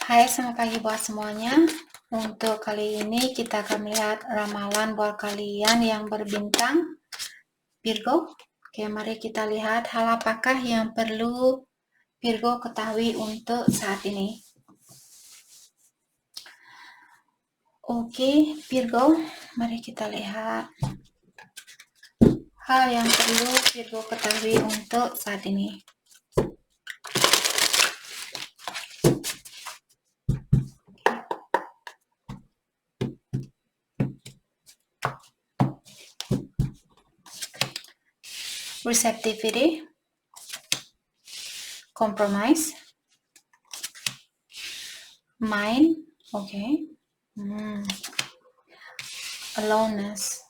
Hai, selamat pagi buat semuanya. Untuk kali ini kita akan melihat ramalan buat kalian yang berbintang Virgo. Oke, mari kita lihat hal apakah yang perlu Virgo ketahui untuk saat ini. Oke, Virgo, mari kita lihat hal yang perlu Virgo ketahui untuk saat ini. Receptivity, compromise, mind, okay, aloneness.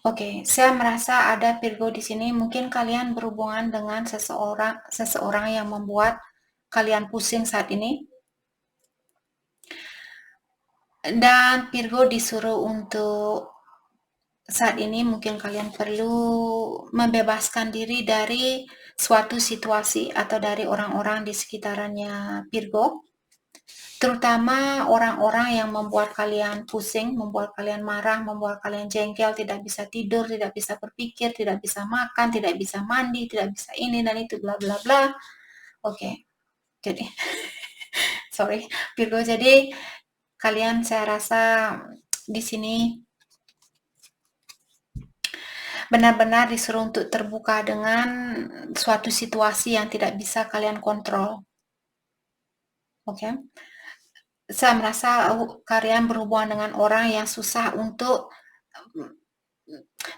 Oke, saya merasa ada Virgo di sini. Mungkin kalian berhubungan dengan seseorang yang membuat kalian pusing saat ini. Dan Virgo disuruh untuk saat ini mungkin kalian perlu membebaskan diri dari suatu situasi atau dari orang-orang di sekitarannya Virgo. Terutama orang-orang yang membuat kalian pusing, membuat kalian marah, membuat kalian jengkel, tidak bisa tidur, tidak bisa berpikir, tidak bisa makan, tidak bisa mandi, tidak bisa ini dan itu, bla bla bla. Oke, jadi sorry Virgo, jadi kalian saya rasa di sini benar-benar disuruh untuk terbuka dengan suatu situasi yang tidak bisa kalian kontrol. Oke. Saya merasa kalian berhubungan dengan orang yang susah untuk,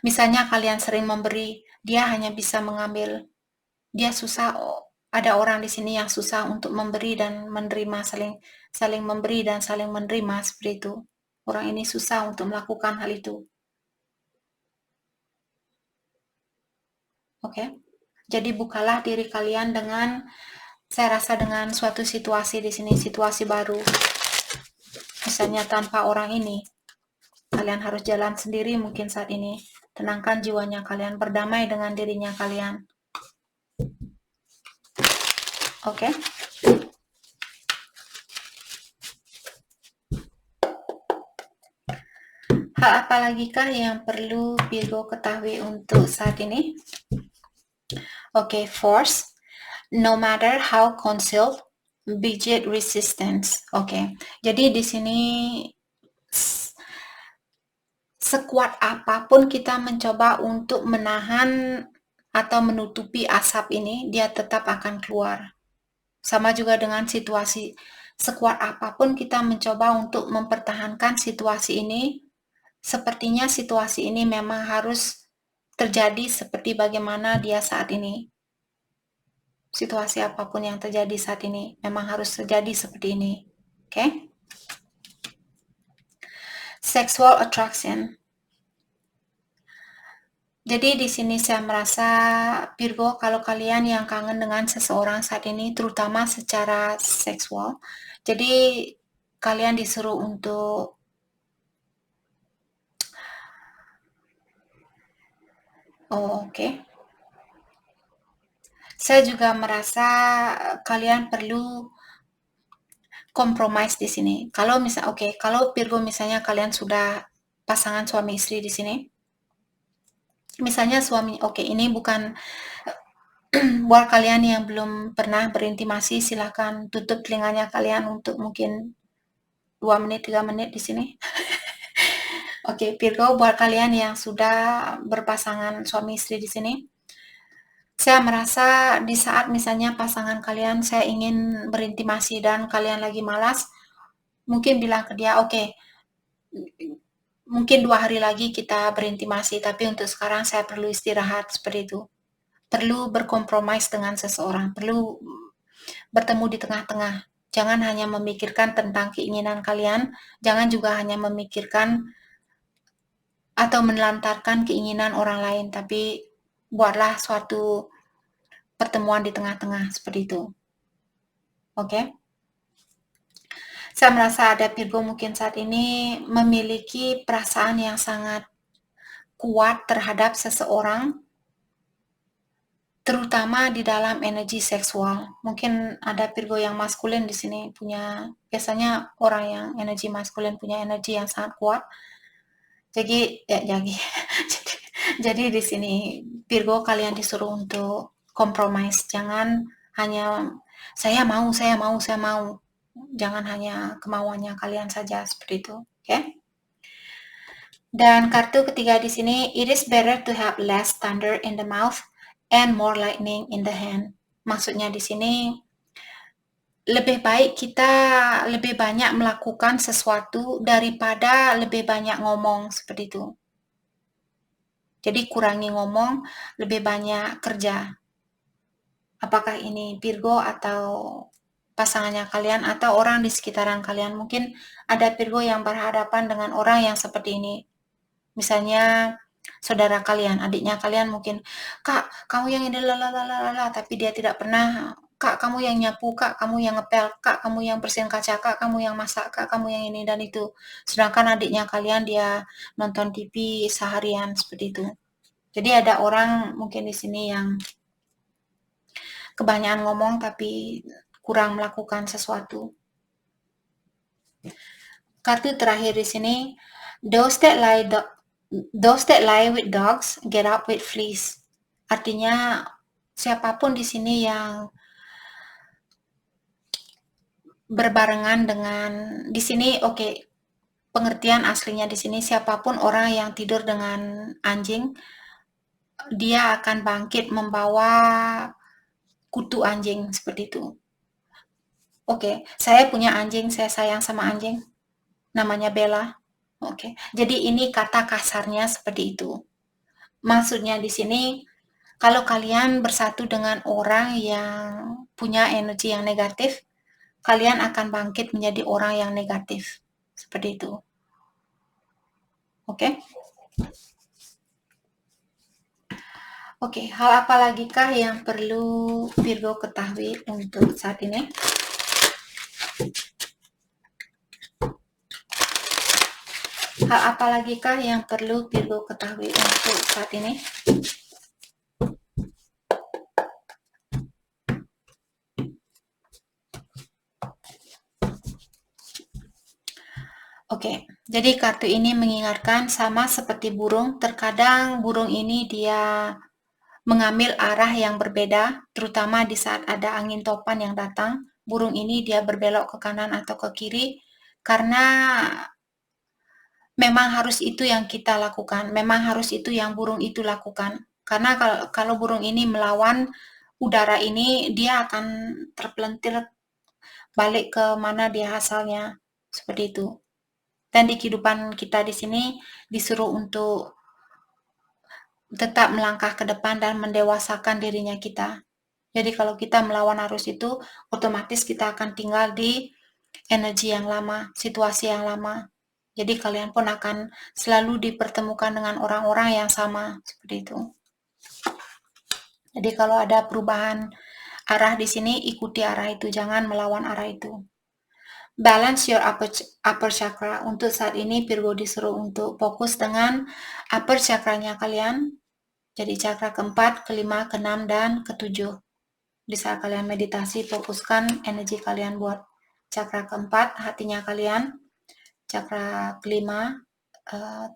misalnya kalian sering memberi, dia hanya bisa mengambil. Dia susah, ada orang di sini yang susah untuk memberi dan menerima, saling memberi dan saling menerima seperti itu. Orang ini susah untuk melakukan hal itu. Oke. Jadi bukalah diri kalian dengan, saya rasa dengan suatu situasi di sini, situasi baru. Misalnya tanpa orang ini, kalian harus jalan sendiri mungkin saat ini. Tenangkan jiwanya kalian, berdamai dengan dirinya kalian. Oke. Hal apa lagi kah yang perlu Virgo ketahui untuk saat ini? Oke, force. No matter how concealed, rigid resistance. Oke. Jadi di sini sekuat apapun kita mencoba untuk menahan atau menutupi asap ini, dia tetap akan keluar. Sama juga dengan situasi, sekuat apapun kita mencoba untuk mempertahankan situasi ini, sepertinya situasi ini memang harus terjadi seperti bagaimana dia saat ini. Situasi apapun yang terjadi saat ini memang harus terjadi seperti ini. Oke? Sexual attraction. Jadi di sini saya merasa Virgo, kalau kalian yang kangen dengan seseorang saat ini, terutama secara seksual, jadi kalian disuruh untuk oke. Saya juga merasa kalian perlu compromise di sini. Kalau kalau Virgo misalnya kalian sudah pasangan suami istri di sini, misalnya suami, ini bukan buat kalian yang belum pernah berintimasi, silakan tutup telinganya kalian untuk mungkin 2 menit, 3 menit di sini. Oke, Virgo, buat kalian yang sudah berpasangan suami istri di sini, saya merasa di saat misalnya pasangan kalian, saya ingin berintimasi dan kalian lagi malas, mungkin bilang ke dia, oke, mungkin 2 hari lagi kita berintimasi, tapi untuk sekarang saya perlu istirahat, seperti itu. Perlu berkompromis dengan seseorang, perlu bertemu di tengah-tengah. Jangan hanya memikirkan tentang keinginan kalian, jangan juga hanya memikirkan atau menelantarkan keinginan orang lain, tapi buatlah suatu pertemuan di tengah-tengah, seperti itu. Oke? Saya merasa ada Virgo mungkin saat ini memiliki perasaan yang sangat kuat terhadap seseorang, terutama di dalam energi seksual. Mungkin ada Virgo yang maskulin di sini biasanya orang yang energi maskulin punya energi yang sangat kuat. Jadi jadi di sini Virgo kalian disuruh untuk compromise. Jangan hanya saya mau. Jangan hanya kemauannya kalian saja seperti itu, oke? Dan kartu ketiga di sini, it is better to have less thunder in the mouth and more lightning in the hand. Maksudnya di sini lebih baik kita lebih banyak melakukan sesuatu daripada lebih banyak ngomong seperti itu. Jadi kurangi ngomong, lebih banyak kerja. Apakah ini Virgo atau pasangannya kalian atau orang di sekitaran kalian? Mungkin ada Virgo yang berhadapan dengan orang yang seperti ini. Misalnya saudara kalian, adiknya kalian mungkin, "Kak, kamu yang ini lalalala," tapi dia tidak pernah, "Kak, kamu yang nyapu, Kak, kamu yang ngepel, Kak, kamu yang bersihin kaca, Kak, kamu yang masak, Kak, kamu yang ini dan itu." Sedangkan adiknya kalian dia nonton TV seharian seperti itu. Jadi ada orang mungkin di sini yang kebanyakan ngomong tapi kurang melakukan sesuatu. Kartu terakhir di sini, those that lie with dogs get up with fleas. Artinya siapapun di sini yang berbarengan dengan di sini pengertian aslinya di sini siapapun orang yang tidur dengan anjing dia akan bangkit membawa kutu anjing seperti itu. Saya punya anjing, saya sayang sama anjing. Namanya Bella. Jadi ini kata kasarnya seperti itu. Maksudnya di sini kalau kalian bersatu dengan orang yang punya energi yang negatif, kalian akan bangkit menjadi orang yang negatif. Seperti itu. Hal apa lagi kah yang perlu Virgo ketahui untuk saat ini? Hal apa lagi kah yang perlu Virgo ketahui untuk saat ini? Jadi kartu ini mengingatkan sama seperti burung, terkadang burung ini dia mengambil arah yang berbeda, terutama di saat ada angin topan yang datang. Burung ini dia berbelok ke kanan atau ke kiri, karena memang harus itu yang kita lakukan, memang harus itu yang burung itu lakukan. Karena kalau burung ini melawan udara ini, dia akan terpelentir balik ke mana dia asalnya, seperti itu. Dan di kehidupan kita di sini disuruh untuk tetap melangkah ke depan dan mendewasakan dirinya kita. Jadi kalau kita melawan arus itu, otomatis kita akan tinggal di energi yang lama, situasi yang lama. Jadi kalian pun akan selalu dipertemukan dengan orang-orang yang sama, seperti itu. Jadi kalau ada perubahan arah di sini, ikuti arah itu, jangan melawan arah itu. Balance your upper chakra. Untuk saat ini Virgo disuruh untuk fokus dengan upper chakranya kalian. Jadi chakra keempat, kelima, keenam, dan ketujuh. Di saat kalian meditasi, fokuskan energi kalian buat chakra keempat, hatinya kalian. Chakra kelima,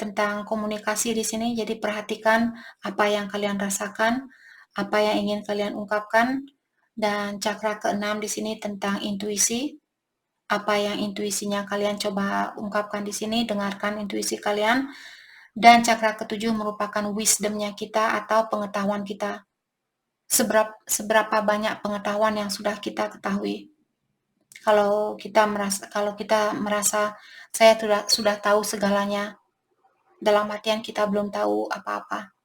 tentang komunikasi di sini. Jadi perhatikan apa yang kalian rasakan, apa yang ingin kalian ungkapkan. Dan chakra keenam di sini tentang intuisi. Apa yang intuisinya kalian coba ungkapkan di sini, dengarkan intuisi kalian. Dan chakra ketujuh merupakan wisdomnya kita atau pengetahuan kita. Seberapa banyak pengetahuan yang sudah kita ketahui. Kalau kita merasa saya sudah tahu segalanya, dalam artian kita belum tahu apa-apa.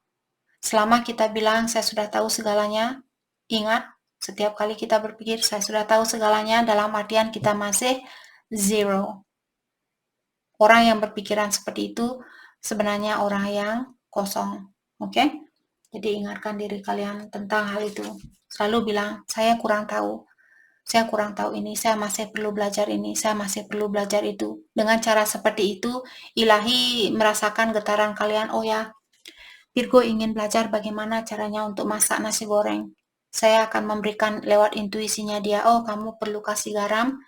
Selama kita bilang saya sudah tahu segalanya, ingat setiap kali kita berpikir saya sudah tahu segalanya, dalam artian kita masih zero. Orang yang berpikiran seperti itu sebenarnya orang yang kosong. Jadi ingatkan diri kalian tentang hal itu. Selalu bilang, saya kurang tahu ini, saya masih perlu belajar ini, saya masih perlu belajar itu. Dengan cara seperti itu, ilahi merasakan getaran kalian, oh ya, Virgo ingin belajar bagaimana caranya untuk masak nasi goreng. Saya akan memberikan lewat intuisinya dia, oh kamu perlu kasih garam,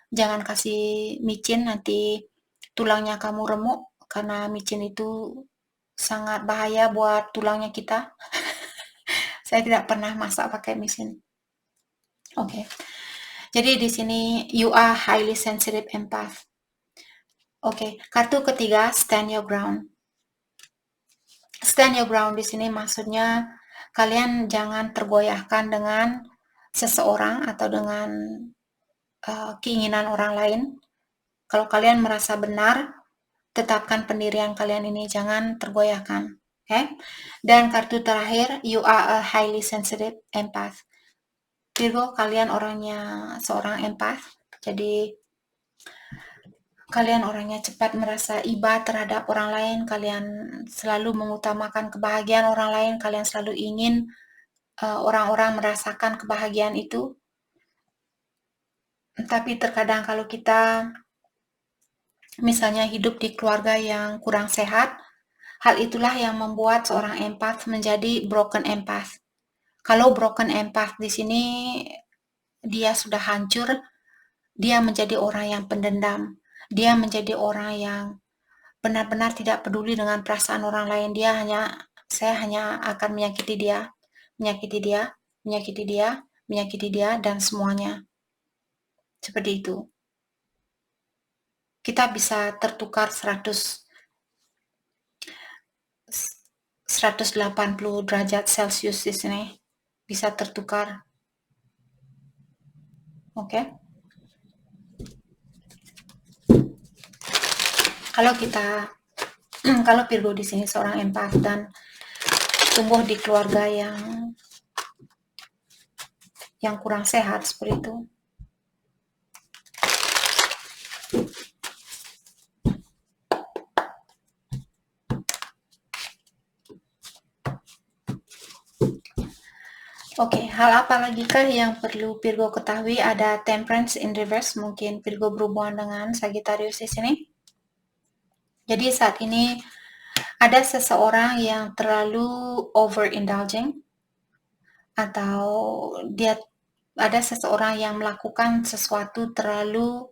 jangan kasih micin, nanti tulangnya kamu remuk, karena micin itu sangat bahaya buat tulangnya kita. Saya tidak pernah masak pakai micin. Oke. Jadi di sini you are highly sensitive empath. Oke, kartu ketiga stand your ground. Stand your ground di sini maksudnya kalian jangan tergoyahkan dengan seseorang atau dengan keinginan orang lain. Kalau kalian merasa benar, tetapkan pendirian kalian ini, jangan tergoyahkan. Okay? Dan kartu terakhir, you are a highly sensitive empath. Virgo, kalian orangnya seorang empath. Jadi kalian orangnya cepat merasa iba terhadap orang lain, kalian selalu mengutamakan kebahagiaan orang lain, kalian selalu ingin orang-orang merasakan kebahagiaan itu. Tapi terkadang kalau kita misalnya hidup di keluarga yang kurang sehat, hal itulah yang membuat seorang empath menjadi broken empath. Kalau broken empath di sini dia sudah hancur, dia menjadi orang yang pendendam, dia menjadi orang yang benar-benar tidak peduli dengan perasaan orang lain. Saya hanya akan menyakiti dia, menyakiti dia, menyakiti dia, menyakiti dia, dan semuanya. Seperti itu. Kita bisa tertukar 180 derajat Celcius di sini. Bisa tertukar. Oke. Kalau Virgo di sini seorang empath dan tumbuh di keluarga yang kurang sehat seperti itu. Oke, hal apa lagi kah yang perlu Virgo ketahui? Ada Temperance in reverse, mungkin Virgo berhubungan dengan Sagittarius di sini. Jadi saat ini ada seseorang yang terlalu overindulging, atau ada seseorang yang melakukan sesuatu terlalu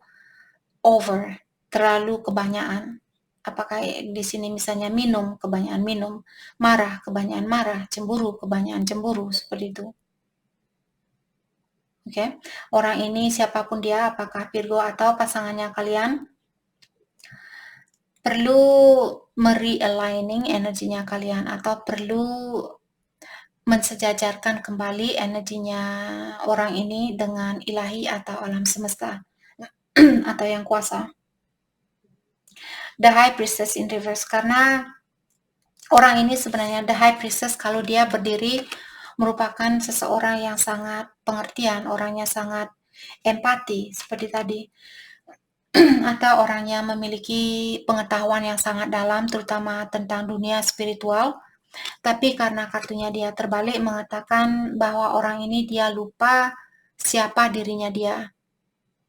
kebanyakan. Apakah di sini misalnya minum, kebanyakan minum, marah, kebanyakan marah, cemburu, kebanyakan cemburu, seperti itu. Oke, orang ini siapapun dia, apakah Virgo atau pasangannya kalian, perlu merealigning energinya kalian, atau perlu mensejajarkan kembali energinya orang ini dengan ilahi atau alam semesta atau yang kuasa. The High Priestess in reverse, karena orang ini sebenarnya The High Priestess kalau dia berdiri merupakan seseorang yang sangat pengertian, orangnya sangat empati seperti tadi, atau orangnya memiliki pengetahuan yang sangat dalam terutama tentang dunia spiritual. Tapi karena kartunya dia terbalik mengatakan bahwa orang ini dia lupa siapa dirinya dia.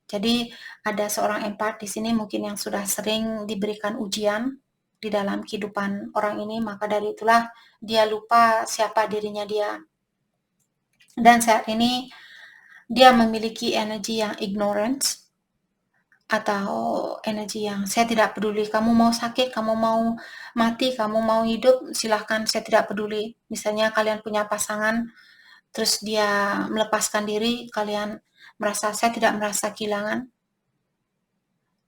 Jadi ada seorang empath di sini mungkin yang sudah sering diberikan ujian di dalam kehidupan orang ini, maka dari itulah dia lupa siapa dirinya dia. Dan saat ini dia memiliki energi yang ignorance, atau energi yang saya tidak peduli, kamu mau sakit, kamu mau mati, kamu mau hidup, silahkan, saya tidak peduli. Misalnya kalian punya pasangan, terus dia melepaskan diri, kalian merasa, saya tidak merasa kehilangan,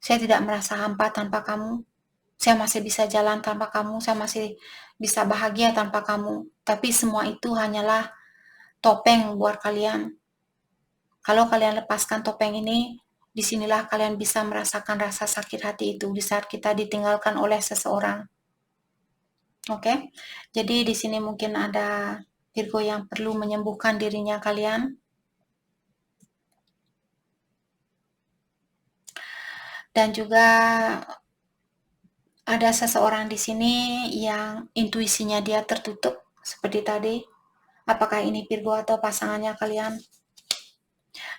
saya tidak merasa hampa tanpa kamu, saya masih bisa jalan tanpa kamu, saya masih bisa bahagia tanpa kamu. Tapi semua itu hanyalah topeng buat kalian. Kalau kalian lepaskan topeng ini, disinilah kalian bisa merasakan rasa sakit hati itu di saat kita ditinggalkan oleh seseorang. Oke, jadi di sini mungkin ada Virgo yang perlu menyembuhkan dirinya kalian. Dan juga ada seseorang di sini yang intuisinya dia tertutup seperti tadi. Apakah ini Virgo atau pasangannya kalian?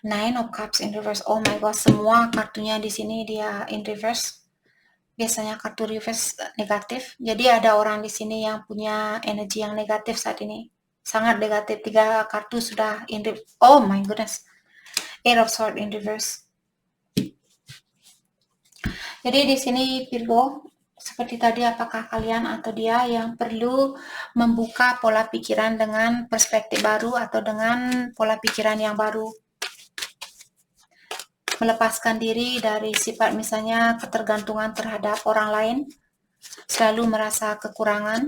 Nine of Cups in reverse. Oh my god, semua kartunya di sini dia in reverse. biasanya kartu reverse negatif. Jadi ada orang di sini yang punya energi yang negatif saat ini. Sangat negatif. 3 kartu sudah in reverse. Oh my goodness. Eight of Swords in reverse. Jadi di sini Virgo, seperti tadi apakah kalian atau dia yang perlu membuka pola pikiran dengan perspektif baru atau dengan pola pikiran yang baru. Melepaskan diri dari sifat misalnya ketergantungan terhadap orang lain, selalu merasa kekurangan,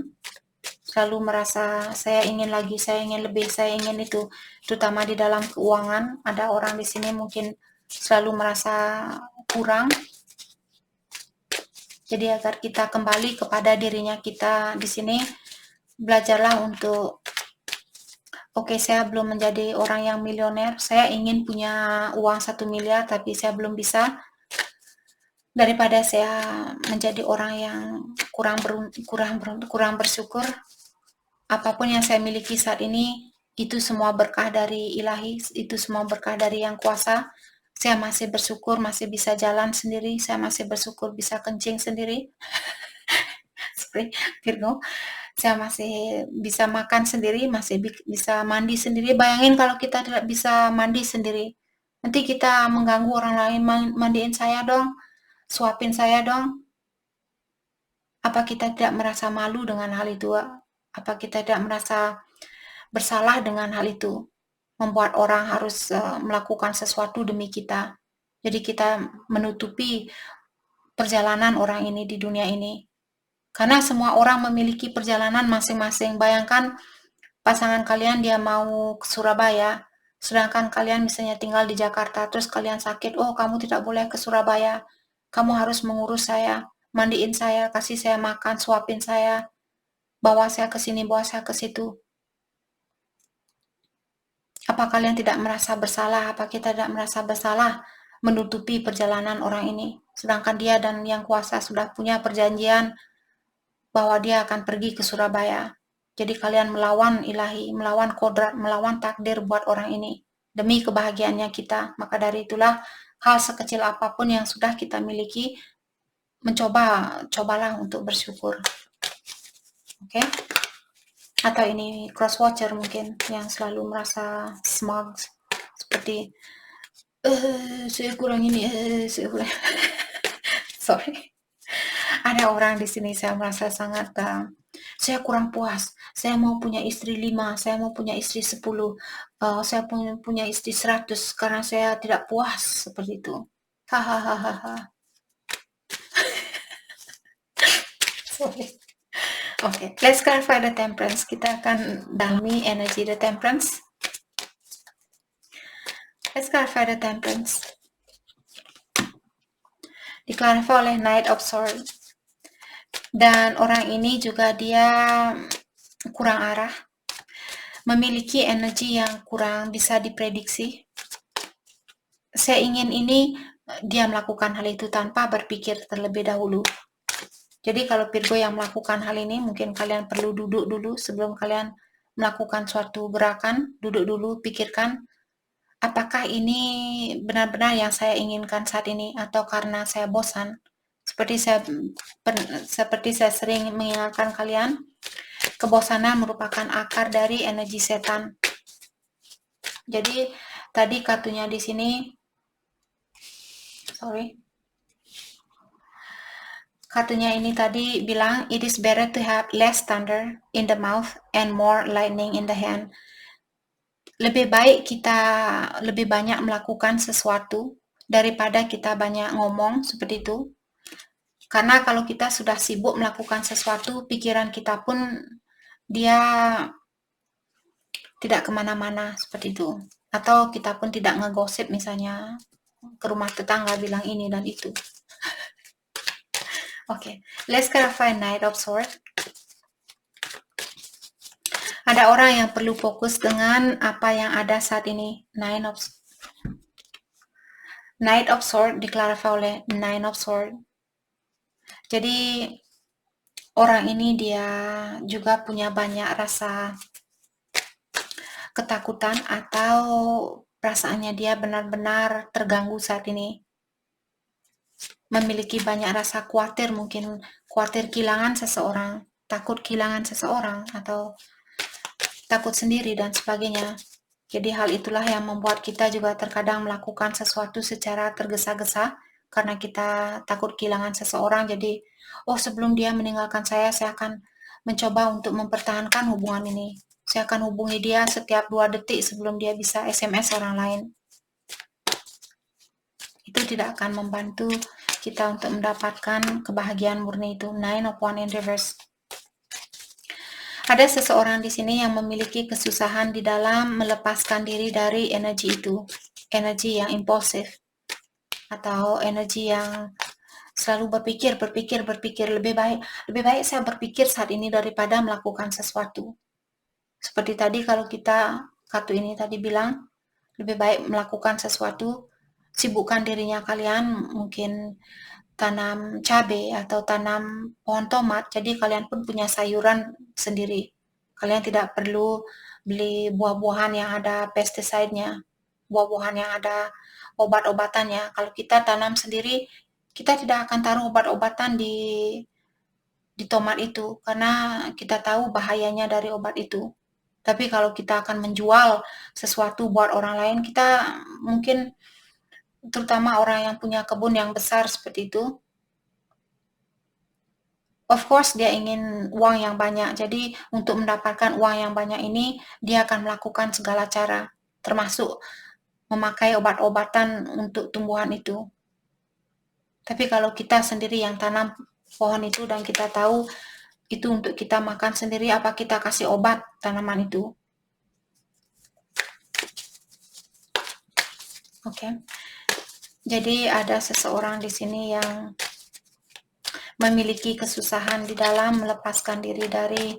selalu merasa saya ingin lagi, saya ingin lebih, saya ingin itu, terutama di dalam keuangan. Ada orang di sini mungkin selalu merasa kurang. Jadi agar kita kembali kepada dirinya kita di sini, belajarlah untuk oke, saya belum menjadi orang yang milioner, saya ingin punya uang 1 miliar tapi saya belum bisa. Daripada saya menjadi orang yang kurang bersyukur, apapun yang saya miliki saat ini, itu semua berkah dari ilahi, itu semua berkah dari yang kuasa. Saya masih bersyukur, masih bisa jalan sendiri, saya masih bersyukur bisa kencing sendiri. Seperti Virgo, saya masih bisa makan sendiri, masih bisa mandi sendiri. Bayangin kalau kita tidak bisa mandi sendiri. Nanti kita mengganggu orang lain, mandiin saya dong, suapin saya dong. Apa kita tidak merasa malu dengan hal itu? Apa kita tidak merasa bersalah dengan hal itu? Membuat orang harus melakukan sesuatu demi kita. Jadi kita menutupi perjalanan orang ini di dunia ini. Karena semua orang memiliki perjalanan masing-masing. Bayangkan pasangan kalian dia mau ke Surabaya, sedangkan kalian misalnya tinggal di Jakarta, terus kalian sakit, oh kamu tidak boleh ke Surabaya, kamu harus mengurus saya, mandiin saya, kasih saya makan, suapin saya, bawa saya ke sini, bawa saya ke situ. Apa kalian tidak merasa bersalah? Apa kita tidak merasa bersalah menutupi perjalanan orang ini? Sedangkan dia dan yang kuasa sudah punya perjanjian bahwa dia akan pergi ke Surabaya. Jadi kalian melawan ilahi, melawan kodrat, melawan takdir buat orang ini. Demi kebahagiaannya kita. Maka dari itulah hal sekecil apapun yang sudah kita miliki, cobalah untuk bersyukur. Oke? Atau ini cross watcher mungkin yang selalu merasa smug seperti saya kurang ini, saya kurang. Sorry. Ada orang di sini saya merasa sangat saya kurang puas. Saya mau punya istri 5, saya mau punya istri 10, saya punya istri 100 karena saya tidak puas seperti itu. Hahaha. Sorry. Oke, let's clarify the temperance. Kita akan dalami energi the temperance. Let's clarify the temperance. Diklarify oleh Knight of Swords. Dan orang ini juga dia kurang arah, memiliki energi yang kurang bisa diprediksi. Saya ingin ini, dia melakukan hal itu tanpa berpikir terlebih dahulu. Jadi kalau Virgo yang melakukan hal ini, mungkin kalian perlu duduk dulu sebelum kalian melakukan suatu gerakan. Duduk dulu, pikirkan, apakah ini benar-benar yang saya inginkan saat ini atau karena saya bosan? Seperti saya sering mengingatkan kalian, kebosanan merupakan akar dari energi setan. Jadi tadi kartunya di sini, kartunya ini tadi bilang, it is better to have less thunder in the mouth and more lightning in the hand. Lebih baik kita lebih banyak melakukan sesuatu daripada kita banyak ngomong seperti itu. Karena kalau kita sudah sibuk melakukan sesuatu, pikiran kita pun dia tidak kemana-mana seperti itu. Atau kita pun tidak ngegosip misalnya ke rumah tetangga bilang ini dan itu. Oke, let's clarify Knight of Swords. Ada orang yang perlu fokus dengan apa yang ada saat ini. Nine of Swords diklarify oleh Nine of Swords. Jadi orang ini dia juga punya banyak rasa ketakutan atau perasaannya dia benar-benar terganggu saat ini. memiliki banyak rasa khawatir, mungkin khawatir kehilangan seseorang, takut kehilangan seseorang, atau takut sendiri dan sebagainya. Jadi hal itulah yang membuat kita juga terkadang melakukan sesuatu secara tergesa-gesa karena kita takut kehilangan seseorang. Jadi, sebelum dia meninggalkan saya akan mencoba untuk mempertahankan hubungan ini. Saya akan hubungi dia setiap 2 detik sebelum dia bisa SMS orang lain. Itu tidak akan membantu kita untuk mendapatkan kebahagiaan murni itu. 9 of Wands in reverse. Ada seseorang di sini yang memiliki kesusahan di dalam melepaskan diri dari energi itu, energi yang impulsif, atau energi yang selalu berpikir lebih baik saya berpikir saat ini daripada melakukan sesuatu. Seperti tadi kalau kita kartu ini tadi bilang lebih baik melakukan sesuatu, sibukkan dirinya kalian, mungkin tanam cabai atau tanam pohon tomat, jadi kalian pun punya sayuran sendiri. Kalian tidak perlu beli buah-buahan yang ada pestiside-nya, buah-buahan yang ada obat-obatannya. Kalau kita tanam sendiri, kita tidak akan taruh obat-obatan di tomat itu, karena kita tahu bahayanya dari obat itu. Tapi kalau kita akan menjual sesuatu buat orang lain, kita mungkin, terutama orang yang punya kebun yang besar seperti itu, of course dia ingin uang yang banyak. Jadi untuk mendapatkan uang yang banyak ini, dia akan melakukan segala cara, termasuk memakai obat-obatan untuk tumbuhan itu. Tapi kalau kita sendiri yang tanam pohon itu dan kita tahu itu untuk kita makan sendiri, apa kita kasih obat tanaman itu? Oke. Jadi ada seseorang di sini yang memiliki kesusahan di dalam melepaskan diri dari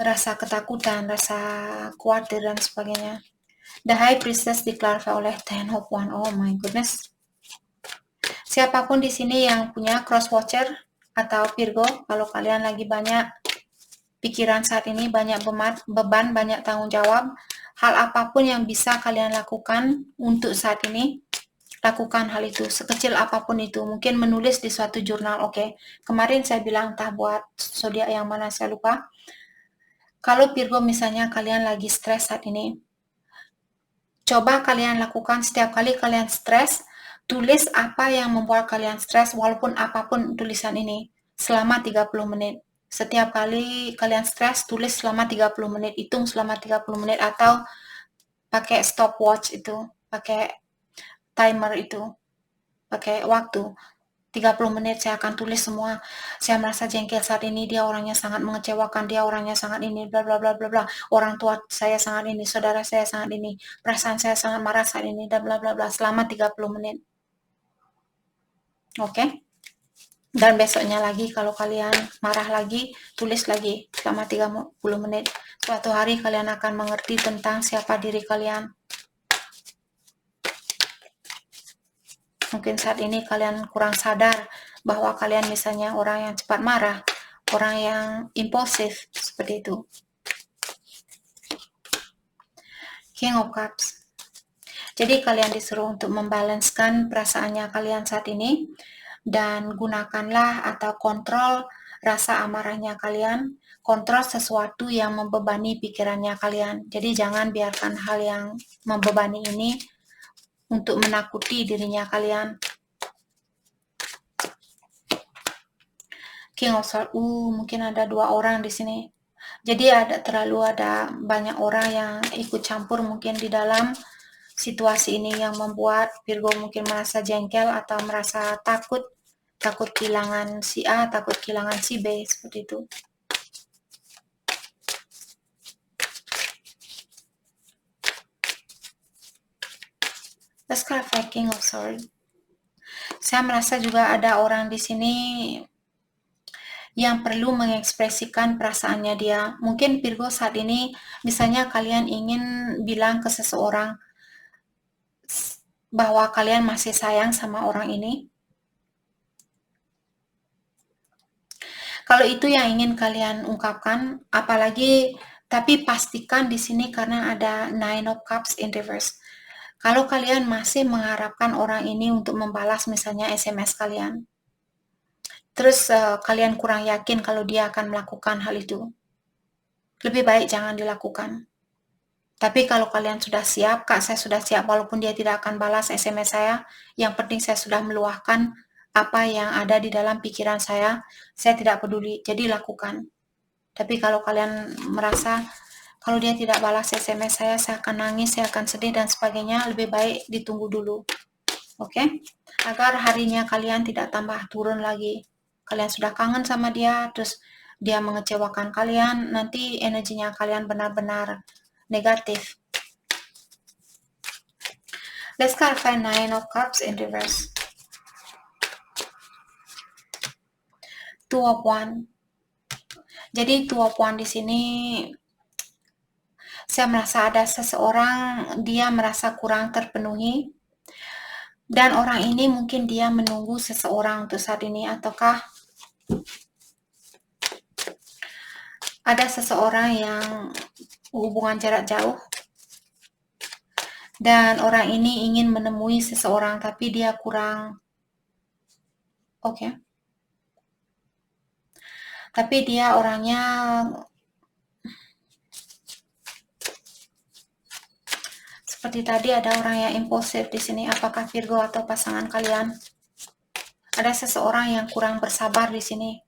rasa ketakutan, rasa khawatir, dan sebagainya. The High Priestess diklarasi oleh Ten of Wands. Oh my goodness. Siapapun di sini yang punya cross watcher atau Virgo, kalau kalian lagi banyak pikiran saat ini, banyak beban, banyak tanggung jawab, hal apapun yang bisa kalian lakukan untuk saat ini, lakukan hal itu, sekecil apapun itu. Mungkin menulis di suatu jurnal, oke. Kemarin saya bilang entah buat zodiak yang mana saya lupa. Kalau Virgo misalnya kalian lagi stres saat ini, coba kalian lakukan setiap kali kalian stres, tulis apa yang membuat kalian stres, walaupun apapun tulisan ini, selama 30 menit. Setiap kali kalian stres, tulis selama 30 menit, hitung selama 30 menit, atau pakai stopwatch itu, pakai timer itu, pakai waktu. 30 menit saya akan tulis semua. Saya merasa jengkel saat ini, dia orangnya sangat mengecewakan, dia orangnya sangat ini, bla bla bla bla bla. Orang tua saya sangat ini, saudara saya sangat ini, perasaan saya sangat marah saat ini, dan bla bla bla, selama 30 menit. Oke? Dan besoknya lagi kalau kalian marah lagi, tulis lagi selama 30 menit. Suatu hari kalian akan mengerti tentang siapa diri kalian. Mungkin saat ini kalian kurang sadar bahwa kalian misalnya orang yang cepat marah, orang yang impulsif, seperti itu. King of Cups. Jadi kalian disuruh untuk membalanskan perasaannya kalian saat ini, dan gunakanlah atau kontrol rasa amarahnya kalian, kontrol sesuatu yang membebani pikirannya kalian. Jadi jangan biarkan hal yang membebani ini untuk menakuti dirinya kalian. King of Swords, mungkin ada 2 orang di sini. Jadi terlalu ada banyak orang yang ikut campur mungkin di dalam situasi ini, yang membuat Virgo mungkin merasa jengkel atau merasa takut kehilangan si A, takut kehilangan si B, seperti itu. Let's clarify King of Swords. Saya merasa juga ada orang di sini yang perlu mengekspresikan perasaannya dia. Mungkin Virgo saat ini, misalnya kalian ingin bilang ke seseorang bahwa kalian masih sayang sama orang ini. Kalau itu yang ingin kalian ungkapkan, apalagi, tapi pastikan di sini karena ada Nine of Cups in reverse. Kalau kalian masih mengharapkan orang ini untuk membalas misalnya SMS kalian, terus kalian kurang yakin kalau dia akan melakukan hal itu, lebih baik jangan dilakukan. Tapi kalau kalian sudah siap, Kak, saya sudah siap walaupun dia tidak akan balas SMS saya, yang penting saya sudah meluahkan apa yang ada di dalam pikiran saya tidak peduli, jadi lakukan. Tapi kalau kalian merasa kalau dia tidak balas SMS saya akan nangis, saya akan sedih dan sebagainya, lebih baik ditunggu dulu. Oke? Agar harinya kalian tidak tambah turun lagi. Kalian sudah kangen sama dia, terus dia mengecewakan kalian, nanti energinya kalian benar-benar negatif. Let's clarify Nine of Cups in reverse. Two of Wands. Jadi Two of Wands di sini saya merasa ada seseorang dia merasa kurang terpenuhi dan orang ini mungkin dia menunggu seseorang untuk saat ini, ataukah ada seseorang yang hubungan jarak jauh dan orang ini ingin menemui seseorang tapi dia kurang oke. Tapi dia orangnya seperti tadi ada orang yang impulsif di sini. Apakah Virgo atau pasangan kalian? Ada seseorang yang kurang bersabar di sini.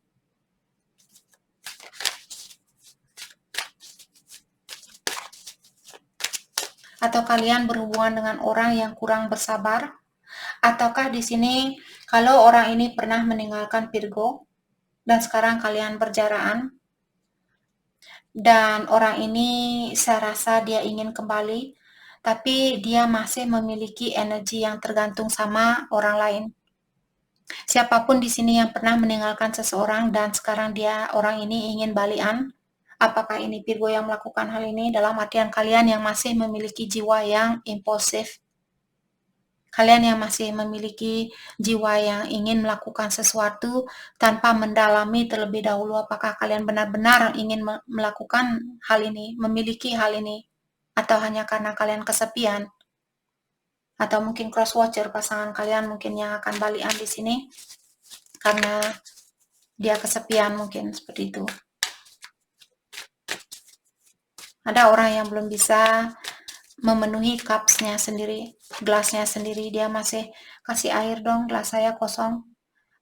Atau kalian berhubungan dengan orang yang kurang bersabar? Ataukah di sini kalau orang ini pernah meninggalkan Virgo dan sekarang kalian berjaraan dan orang ini saya rasa dia ingin kembali tapi dia masih memiliki energi yang tergantung sama orang lain. Siapapun di sini yang pernah meninggalkan seseorang dan sekarang orang ini ingin balikan, apakah ini Virgo yang melakukan hal ini? Dalam artian kalian yang masih memiliki jiwa yang impulsif, kalian yang masih memiliki jiwa yang ingin melakukan sesuatu tanpa mendalami terlebih dahulu apakah kalian benar-benar ingin melakukan hal ini, memiliki hal ini, atau hanya karena kalian kesepian. Atau mungkin cross watcher pasangan kalian mungkin yang akan balikan di sini karena dia kesepian, mungkin seperti itu. Ada orang yang belum bisa memenuhi cupsnya sendiri, gelasnya sendiri. Dia masih kasih air dong, gelas saya kosong.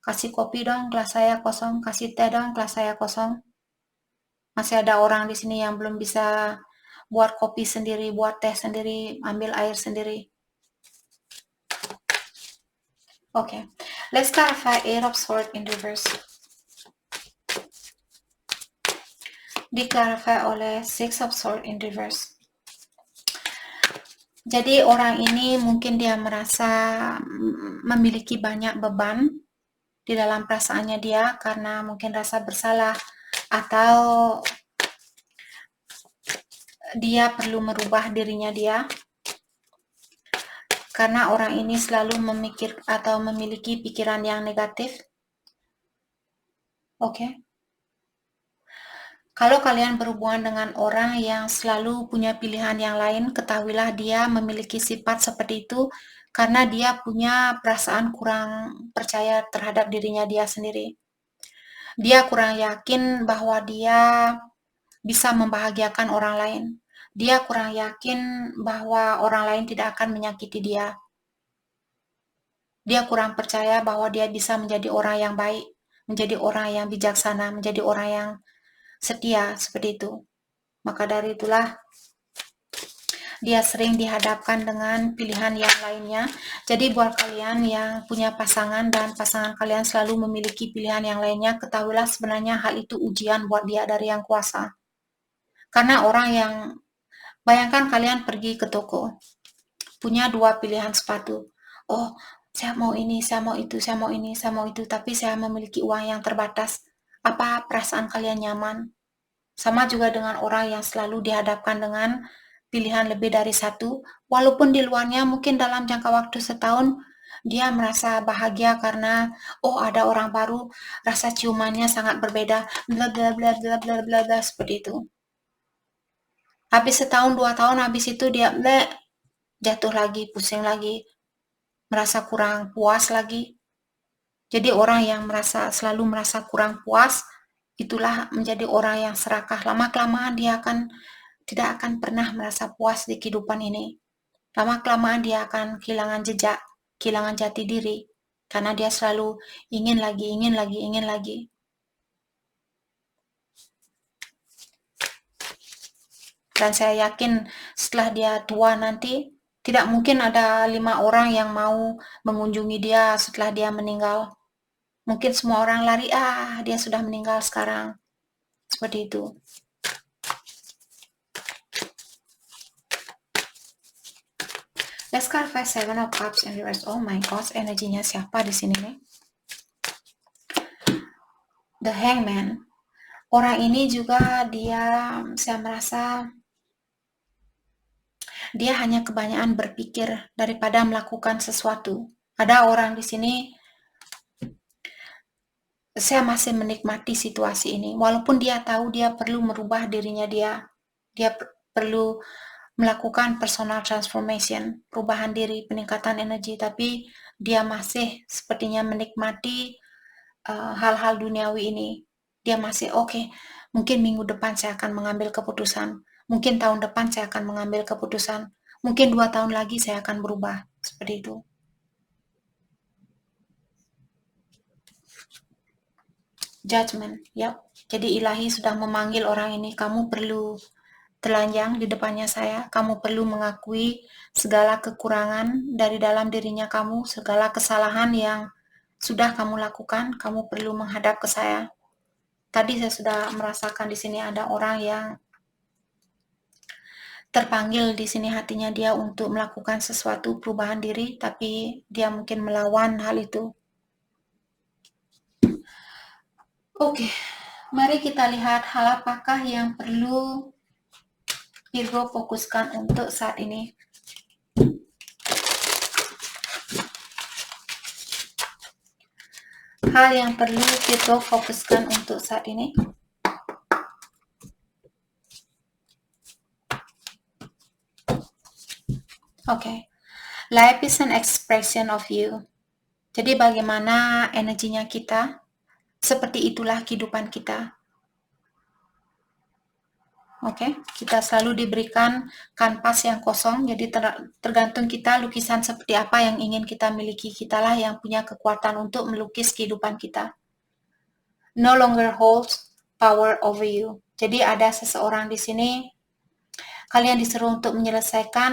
Kasih kopi dong, gelas saya kosong. Kasih teh dong, gelas saya kosong. Masih ada orang di sini yang belum bisa buat kopi sendiri, buat teh sendiri, ambil air sendiri. Okay, let's clarify Eight of Swords in reverse. Diklarify oleh Six of Swords in reverse. Jadi orang ini mungkin dia merasa memiliki banyak beban di dalam perasaannya dia karena mungkin rasa bersalah atau dia perlu merubah dirinya dia. Karena orang ini selalu memikir atau memiliki pikiran yang negatif. Oke. Kalau kalian berhubungan dengan orang yang selalu punya pilihan yang lain, ketahuilah dia memiliki sifat seperti itu karena dia punya perasaan kurang percaya terhadap dirinya dia sendiri. Dia kurang yakin bahwa dia bisa membahagiakan orang lain. Dia kurang yakin bahwa orang lain tidak akan menyakiti dia. Dia kurang percaya bahwa dia bisa menjadi orang yang baik, menjadi orang yang bijaksana, menjadi orang yang setia, seperti itu. Maka dari itulah dia sering dihadapkan dengan pilihan yang lainnya. Jadi buat kalian yang punya pasangan dan pasangan kalian selalu memiliki pilihan yang lainnya, ketahuilah sebenarnya hal itu ujian buat dia dari Yang Kuasa. Karena orang yang, bayangkan kalian pergi ke toko, punya dua pilihan sepatu. Oh, saya mau ini, saya mau itu, saya mau ini, saya mau itu, tapi saya memiliki uang yang terbatas. Apa perasaan kalian nyaman? Sama juga dengan orang yang selalu dihadapkan dengan pilihan lebih dari satu, walaupun di luarnya mungkin dalam jangka waktu setahun, dia merasa bahagia karena, oh ada orang baru, rasa ciumannya sangat berbeda, bla bla bla bla bla bla bla, seperti itu. Habis setahun, 2 tahun, habis itu dia jatuh lagi, pusing lagi, merasa kurang puas lagi. Jadi orang yang selalu merasa kurang puas, itulah menjadi orang yang serakah. Lama-kelamaan dia tidak akan pernah merasa puas di kehidupan ini. Lama-kelamaan dia akan kehilangan jejak, kehilangan jati diri, karena dia selalu ingin lagi, ingin lagi, ingin lagi. Dan saya yakin setelah dia tua nanti, tidak mungkin ada 5 orang yang mau mengunjungi dia setelah dia meninggal. Mungkin semua orang lari, dia sudah meninggal sekarang. Seperti itu. Let's clarify Seven of Cups in reverse. Oh my gosh, energinya siapa di sini nih? The Hangman. Orang ini juga saya merasa dia hanya kebanyakan berpikir daripada melakukan sesuatu. Ada orang di sini, saya masih menikmati situasi ini. Walaupun dia tahu dia perlu merubah dirinya dia perlu melakukan personal transformation, perubahan diri, peningkatan energi, tapi dia masih sepertinya menikmati hal-hal duniawi ini. Dia masih oke, mungkin minggu depan saya akan mengambil keputusan, mungkin tahun depan saya akan mengambil keputusan, mungkin 2 tahun lagi saya akan berubah, seperti itu. Judgment, ya. Jadi ilahi sudah memanggil orang ini, kamu perlu telanjang di depannya saya, kamu perlu mengakui segala kekurangan dari dalam dirinya kamu, segala kesalahan yang sudah kamu lakukan, kamu perlu menghadap ke saya. Tadi saya sudah merasakan di sini ada orang yang terpanggil di sini hatinya dia untuk melakukan sesuatu perubahan diri, tapi dia mungkin melawan hal itu. Oke, mari kita lihat hal apakah yang perlu Virgo fokuskan untuk saat ini. Hal yang perlu Virgo fokuskan untuk saat ini. Oke. Life is an expression of you. Jadi bagaimana energinya kita, seperti itulah kehidupan kita. Oke, kita selalu diberikan kanvas yang kosong, jadi tergantung kita lukisan seperti apa yang ingin kita miliki. Kitalah yang punya kekuatan untuk melukis kehidupan kita. No longer holds power over you. Jadi ada seseorang di sini, kalian disuruh untuk menyelesaikan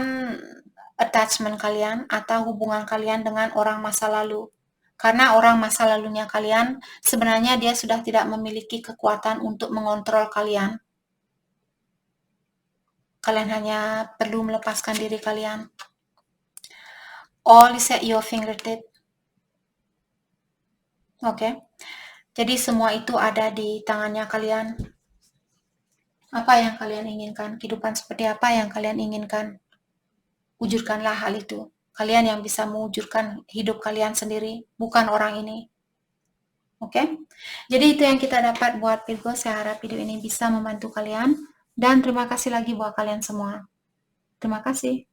attachment kalian atau hubungan kalian dengan orang masa lalu. Karena orang masa lalunya kalian, sebenarnya dia sudah tidak memiliki kekuatan untuk mengontrol kalian. Kalian hanya perlu melepaskan diri kalian. All is at your fingertip. Oke. Jadi semua itu ada di tangannya kalian. Apa yang kalian inginkan? Kehidupan seperti apa yang kalian inginkan? Wujudkanlah hal itu. Kalian yang bisa mewujudkan hidup kalian sendiri, bukan orang ini. Oke? Jadi itu yang kita dapat buat Virgo. Saya harap video ini bisa membantu kalian. Dan terima kasih lagi buat kalian semua. Terima kasih.